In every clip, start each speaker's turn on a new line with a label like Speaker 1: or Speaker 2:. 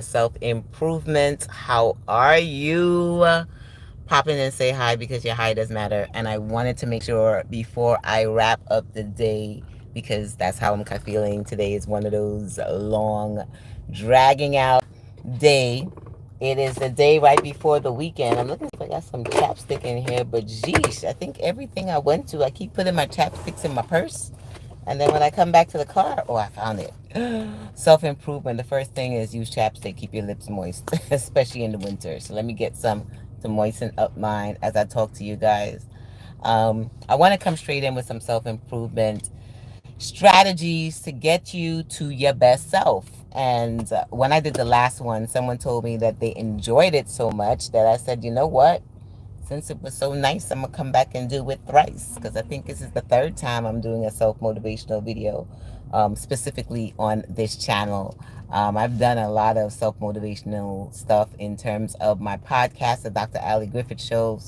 Speaker 1: self-improvement. How are you? Pop in and say hi because your hi does matter. And I wanted to make sure before I wrap up the day, because that's how I'm feeling today, is one of those long, dragging out day. It is the day right before the weekend. I'm looking if I got some chapstick in here, but geez, I think everything I went to, I keep putting my chapsticks in my purse. And then when I come back to the car, oh, I found it. Self-improvement. The first thing is use chapstick. Keep your lips moist, especially in the winter. So let me get some to moisten up mine as I talk to you guys. I want to come straight in with some self-improvement strategies to get you to your best self. And when I did the last one, someone told me that they enjoyed it so much that I said, you know what? Since it was so nice, I'm gonna come back and do it thrice because I think this is the third time I'm doing a self-motivational video, specifically on this channel. I've done a lot of self-motivational stuff in terms of my podcast, the Dr. Griffith Show,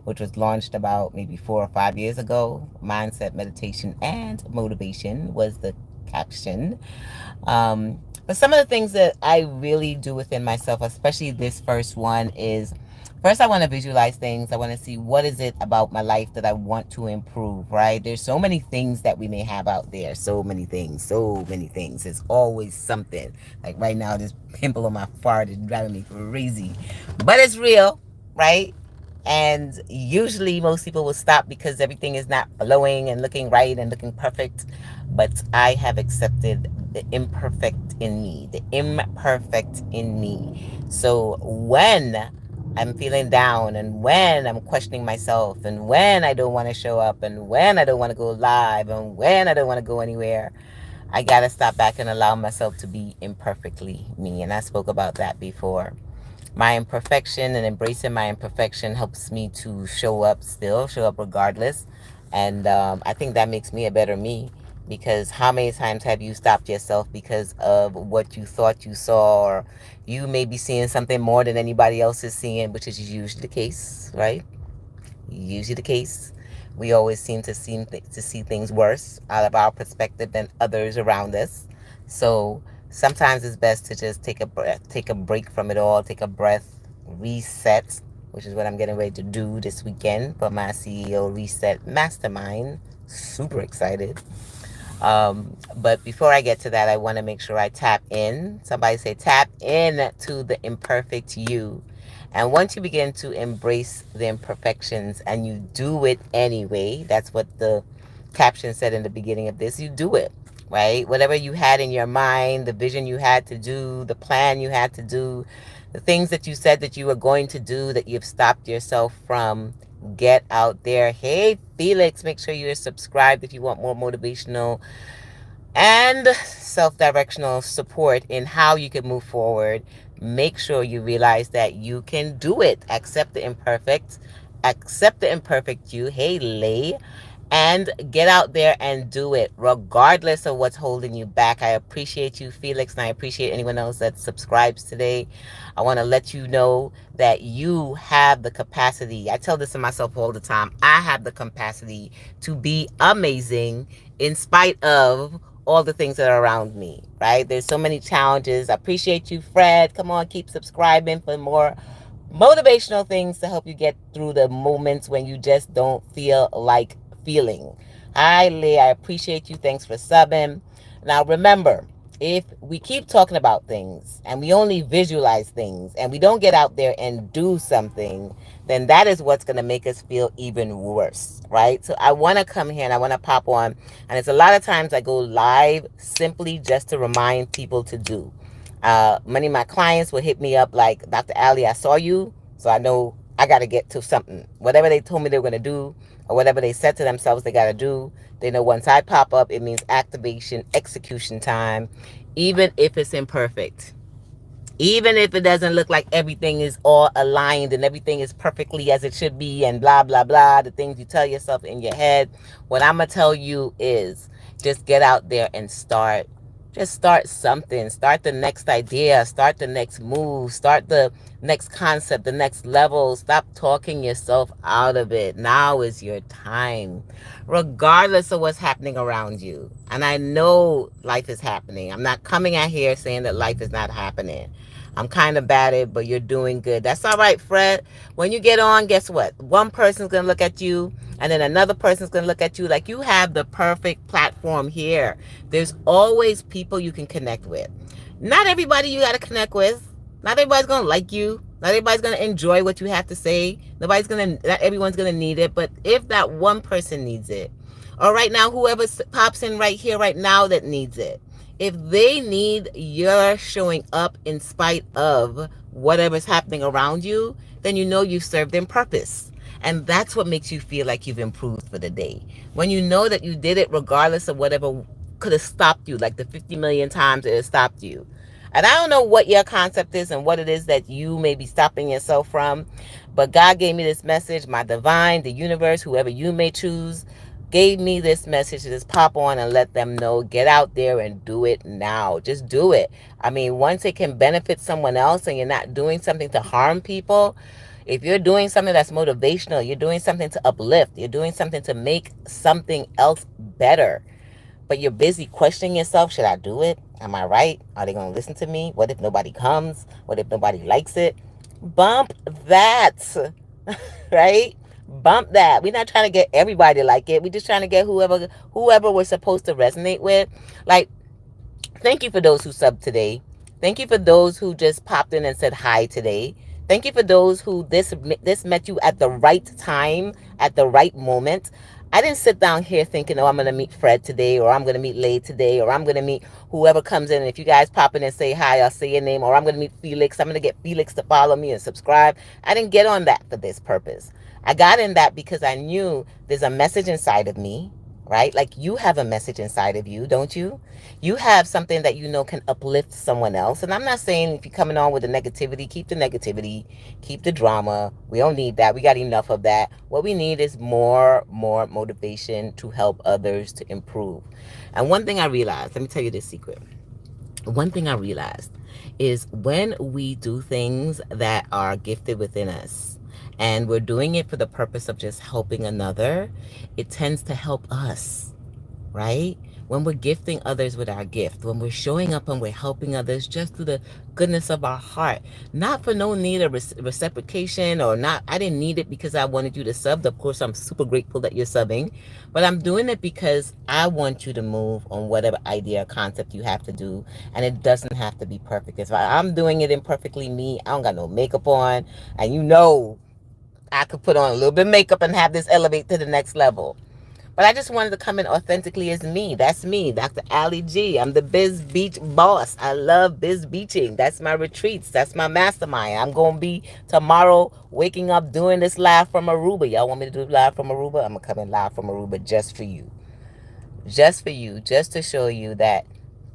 Speaker 1: which was launched about maybe 4 or 5 years ago. Mindset, meditation, and motivation was the caption. But some of the things that I really do within myself, especially this first one, is first I want to visualize things. I want to see what is it about my life that I want to improve, right? There's so many things that we may have out there. So many things, so many things. It's always something. Like right now, this pimple on my forehead is driving me crazy. But it's real, right? And usually most people will stop because everything is not flowing and looking right and looking perfect. But I have accepted the imperfect in me, the imperfect in me. So when I'm feeling down and when I'm questioning myself and when I don't want to show up and when I don't want to go live and when I don't want to go anywhere, I got to stop back and allow myself to be imperfectly me. And I spoke about that before. My imperfection and embracing my imperfection helps me to show up still, show up regardless. And I think that makes me a better me because how many times have you stopped yourself because of what you thought you saw, or you may be seeing something more than anybody else is seeing, which is usually the case, right? Usually the case. We always to see things worse out of our perspective than others around us. So sometimes it's best to just take a breath, take a break from it all, take a breath, reset, which is what I'm getting ready to do this weekend for my CEO Reset Mastermind. Super excited. But before I get to that, I want to make sure I tap in. Somebody say tap in to the imperfect you. And once you begin to embrace the imperfections and you do it anyway, that's what the caption said in the beginning of this, you do it, right? Whatever you had in your mind, the vision you had to do, the plan you had to do, the things that you said that you were going to do that you've stopped yourself from, get out there. Hey, Felix, make sure you're subscribed if you want more motivational and self-directional support in how you can move forward. Make sure you realize that you can do it. Accept the imperfect. Accept the imperfect you. Hey, Lay. And get out there and do it regardless of what's holding you back. I appreciate you, Felix, and I appreciate anyone else that subscribes today. I want to let you know that you have the capacity. I tell this to myself all the time. I have the capacity to be amazing in spite of all the things that are around me, right? There's so many challenges. I appreciate you, Fred. Come on, keep subscribing for more motivational things to help you get through the moments when you just don't feel like feeling. Hi, Lee. I appreciate you. Thanks for subbing. Now, remember, if we keep talking about things and we only visualize things and we don't get out there and do something, then that is what's going to make us feel even worse, right? So I want to come here and I want to pop on. And it's a lot of times I go live simply just to remind people to do. Many of my clients will hit me up like, Dr. Ali, I saw you, so I know I got to get to something. Whatever they told me they were going to do, or whatever they said to themselves they got to do, they know once I pop up, it means activation, execution time, even if it's imperfect. Even if it doesn't look like everything is all aligned and everything is perfectly as it should be and blah, blah, blah, the things you tell yourself in your head, what I'm going to tell you is just get out there and start. Just start something. Start the next idea. Start the next move. Start the next concept, the next level. Stop talking yourself out of it. Now is your time, regardless of what's happening around you. And I know life is happening. I'm not coming out here saying that life is not happening. I'm kind of bad at it, but you're doing good. That's all right, Fred. When you get on, guess what? One person's going to look at you, and then another person's going to look at you. Like, you have the perfect platform here. There's always people you can connect with. Not everybody you got to connect with. Not everybody's going to like you. Not everybody's going to enjoy what you have to say. Not everyone's going to need it. But if that one person needs it, or right now, whoever pops in right here, right now that needs it, if they need your showing up in spite of whatever's happening around you, then you know you've served them purpose. And that's what makes you feel like you've improved for the day. When you know that you did it regardless of whatever could have stopped you, like the 50 million times it has stopped you. And I don't know what your concept is and what it is that you may be stopping yourself from, but God gave me this message, my divine, the universe, whoever you may choose, gave me this message to just pop on and let them know, get out there and do it now. Just do it. I mean, once it can benefit someone else and you're not doing something to harm people, if you're doing something that's motivational, you're doing something to uplift, you're doing something to make something else better, but you're busy questioning yourself, should I do it? Am I right? Are they going to listen to me? What if nobody comes? What if nobody likes it? Bump that, right? Bump that. We're not trying to get everybody to like it. We're just trying to get whoever we're supposed to resonate with. Like, thank you for those who subbed today. Thank you for those who just popped in and said hi today. Thank you for those who this met you at the right time, at the right moment. I didn't sit down here thinking, oh, I'm going to meet Fred today, or I'm going to meet Lay today, or I'm going to meet whoever comes in. And if you guys pop in and say hi, I'll say your name, or I'm going to meet Felix. I'm going to get Felix to follow me and subscribe. I didn't get on that for this purpose. I got in that because I knew there's a message inside of me, right? Like, you have a message inside of you, don't you? You have something that you know can uplift someone else. And I'm not saying if you're coming on with the negativity, keep the negativity, keep the drama. We don't need that. We got enough of that. What we need is more motivation to help others to improve. And one thing I realized, let me tell you this secret. One thing I realized is when we do things that are gifted within us, and we're doing it for the purpose of just helping another, it tends to help us, right? When we're gifting others with our gift, when we're showing up and we're helping others just through the goodness of our heart, not for no need of reciprocation, or not, I didn't need it because I wanted you to sub. Of course, I'm super grateful that you're subbing, but I'm doing it because I want you to move on whatever idea or concept you have to do, and it doesn't have to be perfect. If I'm doing it imperfectly me, I don't got no makeup on, and you know I could put on a little bit of makeup and have this elevate to the next level. But I just wanted to come in authentically as me. That's me, Dr. Ali G. I'm the Biz Beach boss. I love Biz Beaching. That's my retreats. That's my mastermind. I'm going to be tomorrow waking up doing this live from Aruba. Y'all want me to do live from Aruba? I'm going to come in live from Aruba just for you. Just for you. Just to show you that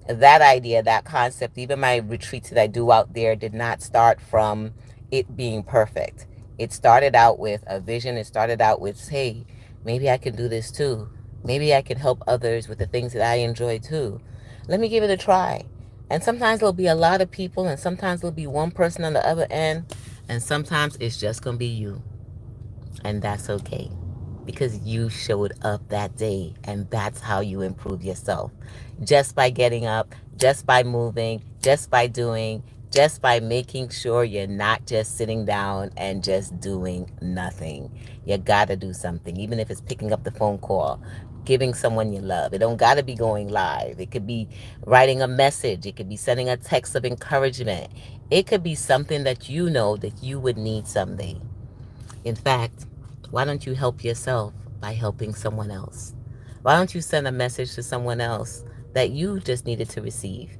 Speaker 1: that idea, that concept, even my retreats that I do out there did not start from it being perfect. It started out with a vision. It started out with, hey, maybe I can do this too. Maybe I can help others with the things that I enjoy too. Let me give it a try. And sometimes there'll be a lot of people, and sometimes there'll be one person on the other end, and sometimes it's just going to be you. And that's okay, because you showed up that day, and that's how you improve yourself. Just by getting up, just by moving, just by doing, just by making sure you're not just sitting down and just doing nothing. You gotta do something, even if it's picking up the phone call, giving someone you love. It don't gotta be going live. It could be writing a message. It could be sending a text of encouragement. It could be something that you know that you would need someday. In fact, why don't you help yourself by helping someone else? Why don't you send a message to someone else that you just needed to receive?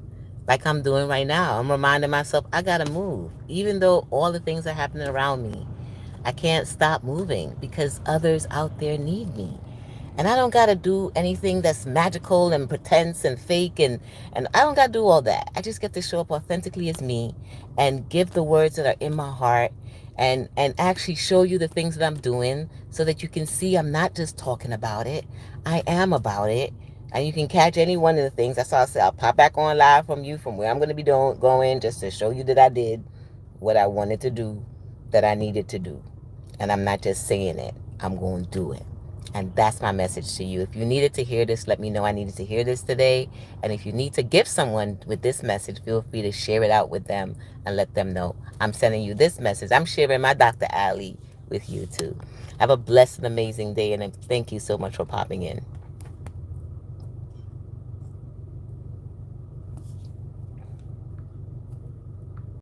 Speaker 1: Like I'm doing right now. I'm reminding myself I got to move. Even though all the things are happening around me, I can't stop moving because others out there need me. And I don't got to do anything that's magical and pretense and fake. And I don't got to do all that. I just get to show up authentically as me and give the words that are in my heart, and actually show you the things that I'm doing so that you can see I'm not just talking about it. I am about it. And you can catch any one of the things. That's why I said I'll pop back on live from you, from where I'm going to be going, just to show you that I did what I wanted to do, that I needed to do. And I'm not just saying it. I'm going to do it. And that's my message to you. If you needed to hear this, let me know I needed to hear this today. And if you need to gift someone with this message, feel free to share it out with them and let them know I'm sending you this message. I'm sharing my Dr. Ali with you too. Have a blessed and amazing day, and thank you so much for popping in.